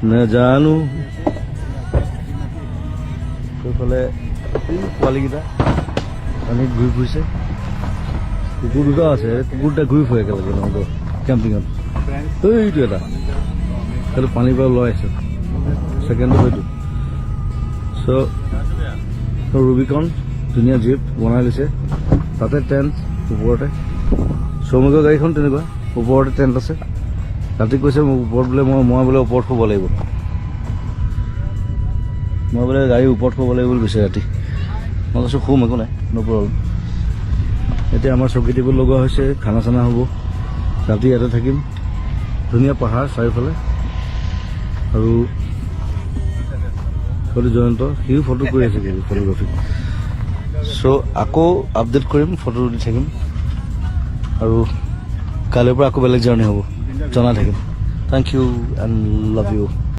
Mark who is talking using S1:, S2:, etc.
S1: নাজানো সেইফালে পোৱালিকেইটা পানীত ঘূৰি ফুৰিছে কুকুৰ দুটা আছে কুকুৰ দুটা ঘূৰি ফুৰে একেলগে নহ'ব কেম্পিঙত এইটো এটা সেইটো পানীৰ পৰা ওলাই আছে ছেকেণ্ডটো সেইটো চ' ৰুবিকন ধুনীয়া জীপ বনাই লৈছে তাতে টেণ্ট ওপৰতে শ্ৰমিকৰ গাড়ীখন তেনেকুৱা ওপৰতে টেণ্ট আছে ৰাতি কৈছে মোক ওপৰত বোলে মই বোলে ওপৰত শুব লাগিব মই বোলে গাড়ী ওপৰত শুব লাগিব বুলি কৈছে ৰাতি মই কৈছোঁ শুম একো নাই ন' প্ৰব্লেম এতিয়া আমাৰ চকী টেবুল লগোৱা হৈছে খানা চানা হ'ব ৰাতি ইয়াতে থাকিম ধুনীয়া পাহাৰ চাৰিওফালে আৰু জয়ন্ত সিও ফটো কৰি আছে ফটোগ্ৰাফী চ' আকৌ আপডেট কৰিম ফটো দি থাকিম আৰু কাইলৈৰ পৰা আকৌ বেলেগ জাৰ্ণি হ'ব জনাই থাকিম thank you and love U